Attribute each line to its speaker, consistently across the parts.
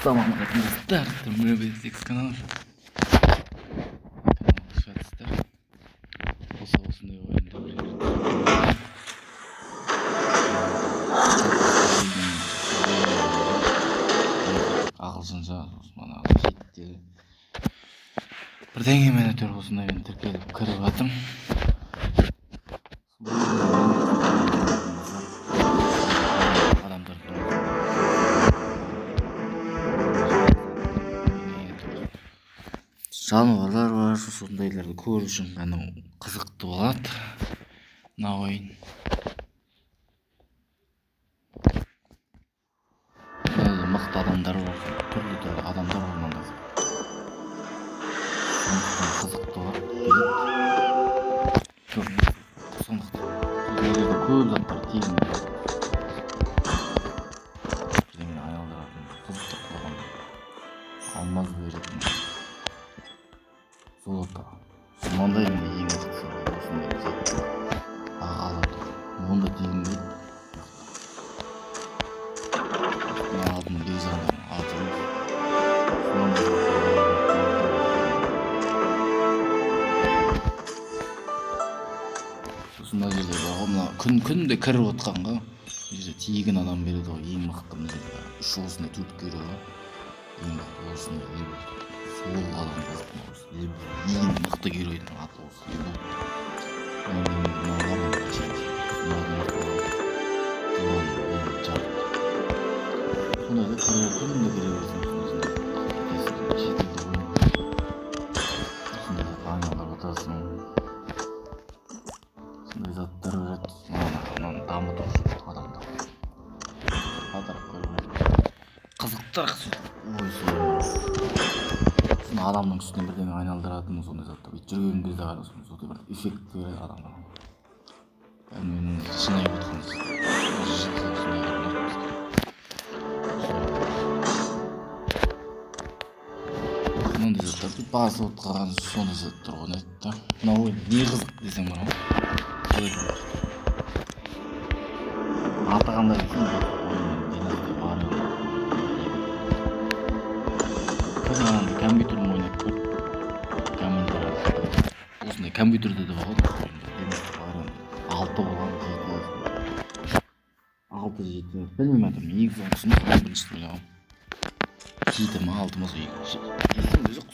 Speaker 1: Ассалаумағалейкум достар, ТМБ6 каналы. Болса осындай ойындар ағылшынша мана жетті бірдеңе мен әйтеуір осындай тіркеліп кіріп жатырмын. Жануарлар бар, сондайларды көру үшін ғана қызықты болады мына ойын. Мықты адамдар бар, түрлі адамдар бар мында. Сондықтан қызықты болады. Сондықтан көп заттар тегін. Бірдеңе айналдыратын, қызықты қылған. Алмаз беретін. Золото. Сондай ең қызықты осындай зат. Бағалы тұр. Онда тегін дейді. Мен алдым бейзадан атырым. Сосын мына жерде бар, мына күнде кіріп отқанға жерде тегін адам береді ғой, ең мықты мына жерде. Үш осындай төпкері бар. Ең мықты осындай лебі. Сол адам ең мықты геройдың аты осы лебі. Сондай күнде кіре берсің осындай айналып отырсың. Сондай заттар береді. Мынаны дамыту адамды қадырып көріп қызықтырақ адамның үстіне бірдеңе айналдыратын сондай заттар. Жүрген кезде ғана сондай бір эффект береді адамға. Менің шынайы отырғаныз. Мынандай заттарды басып отырған сондай заттар ойнайды да. Мына ойын не қызық десең бар ғой. Аты қандай десең ойын династия бар. Компьютермен ойнап көр. Осындай компьютерде де бар ғой. 6 болған, 6-7. Білмеймін атам, негізі түсініп бірінші ойлағам. 7 ма 6 ма сол есімде жоқ.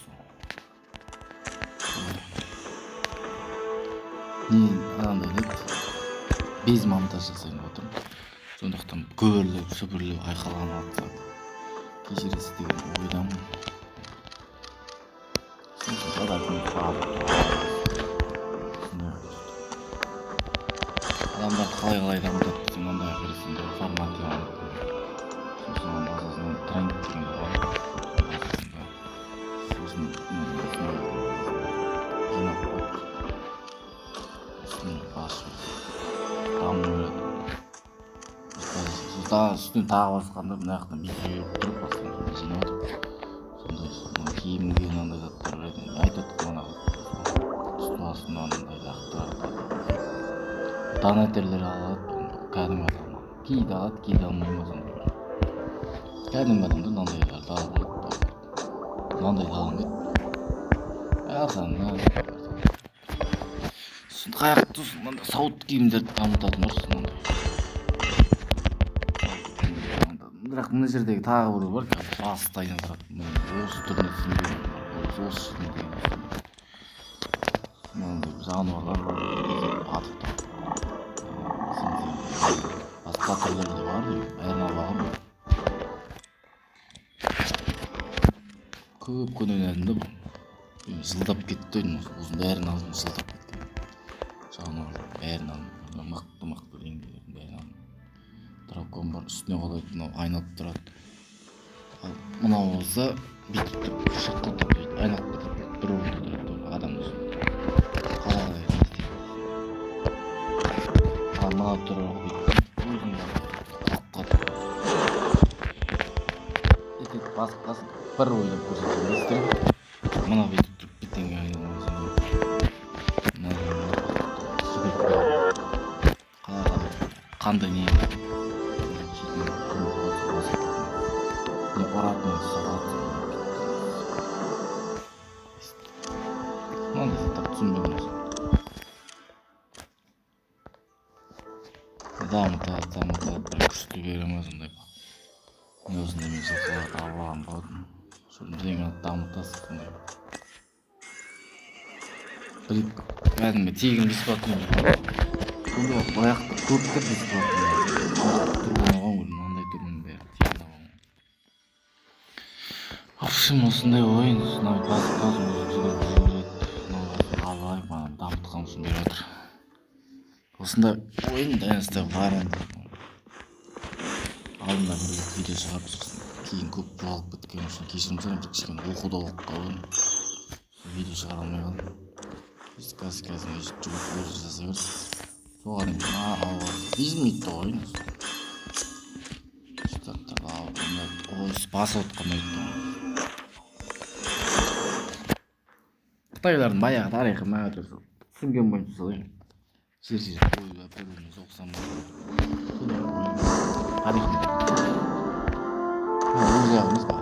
Speaker 1: Мен адамда ойлайды, без монтаж жасайын деп отырмын. Сондықтан көбірлеп, сүбірлеп айқалған атса кешіресіз деген ойдамын. Адамдар қалай дамытады десең ондай бірісінде форматы бар. Сосын басасынан тренд деген бар. Сосын жинап қойып басып дамытады. Сосын үстіне тағы басқанда мына жақтан бүйіп тұрып басқанда жинап сондай киімге мынандай заттар айтады мына үстіне астына мынандай лақтырады. Донатерлер алады, кәдімгі адам кейде алады, кейде алмай ма сондай. Кәдімгі адамды мынандайларды алып алады. Мынандайды алып кет. Алсаңна. Сосын қаяқты мынандай сауыт киімдерді дамытатын ұрсын мынандай. Бірақ мына жердегі тағы бір бар, басты айналдырады. Осы түріне түсінбеймін. Осы жерінде мынандай жануарлар бар, атып тұр. Басқа түрлері де бар, бәрін алғанмын. Көп ойнадым да бұл. Жылдап кетті ойын, осының бәрін алдым, жылдап кеткен. Жануарлар бәрін алдым, мықты реңдерін бәрін алдым. Дракон бар, үстіне қалайды, мынау айналып тұрады. Ал мынау болса бүйтіп тұрып, шыққылтып дейді, айналып кетеді, бір орында тұрады адамның үстіне. Қалай істейді. Ал мынау тұрып бүйтіп өзің қалып басып бір ойлап көрсеткен істер. Мына бүйтіп тұрып бітенге айналып қандай не ұратын түсінбедім. Дамытады, бір күшті бере ма сондай. Осындай мен жылқыларды алған болдым. Сол бірдеңе алып дамытасың сондай. Кәдімгі тегін бесплатный сондай баяқты көптер бесплатный тұрған оған көрдім, андай түрінің бәрі тегін алған. В общем, осындай ойын басып алайық, маған дамытқан үшін беріп отыр. Осындай ойын дәністі бар енді. Алдында бір видео шығарып сосын кейін көп жоғалып кеткен үшін кешірім сұраймын, кішкене оқуда оқып қалдым. Видео шығара алмай қалдым. Қазір жүгіріп өзі жасай берді. Соған безмейді ойын. Басып отқандай еді. Қытайлардың баяғы тарихы түсінген бойынша солай. Жер қойып бір-біріне соқсам тарихын ол жағымыз ба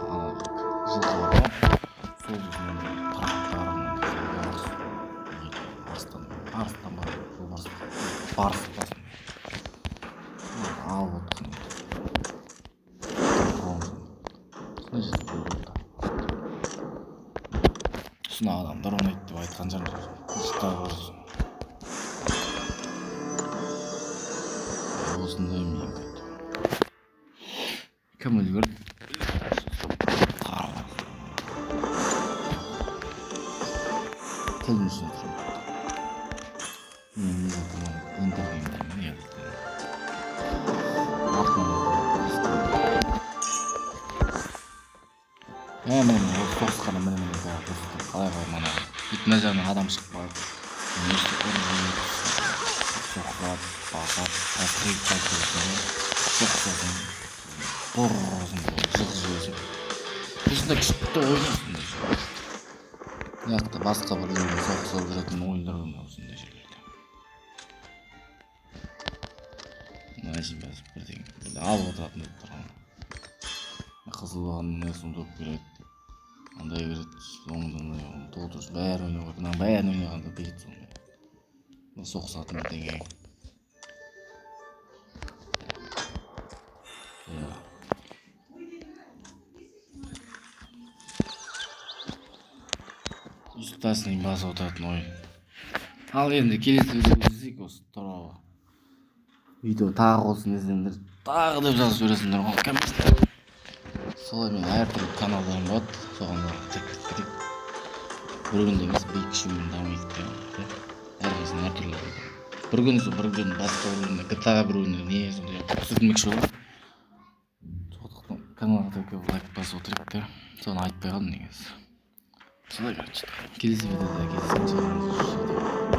Speaker 1: жылқылар бар. Сол жүзінен арыстан бар, барыс басын алып отқан үстіне адамдар ойнайды деп айтқан жандар осындай мен кім үлгерді тілдің үстіне тұрып соғысқанда міне қалай мана мына жағынан адам шығып барып соқырады, басады, соқсасын бұрызын жық-жық осындай күшті ойнайсың. Яқты басқа бір жерде соғысып жүретін ойындар ойнау осындай жерлерде. Бірдеңе алып отыратын деп тұрған. Қызыл бағанның несін топ береді. Андай береді, соңында толтырыс бәрі ойнау керек. Бәрін ойнағанда береді соңында. Соқсатын бірдеңе. Үстасының басып отыратын ойын. Ал енді келесі видеода жүзейік осы туралы. Видео тағы болсын десеңдер, тағы деп жазып жібересіңдер ғой. Солай мен әртүрлі каналдарым болады, соған да тек бір күнде емес, бір-екі күн дамиды деп. Әркімсінің әртүрлі. Бір күн басқа бір күнде GTA бір күнде не сондай түсірмекші болады. Сондықтан каналға тек лайк басып отырайық. Соны айтпай қалдым негізі. Солай короче. Келесі видеода кездескенше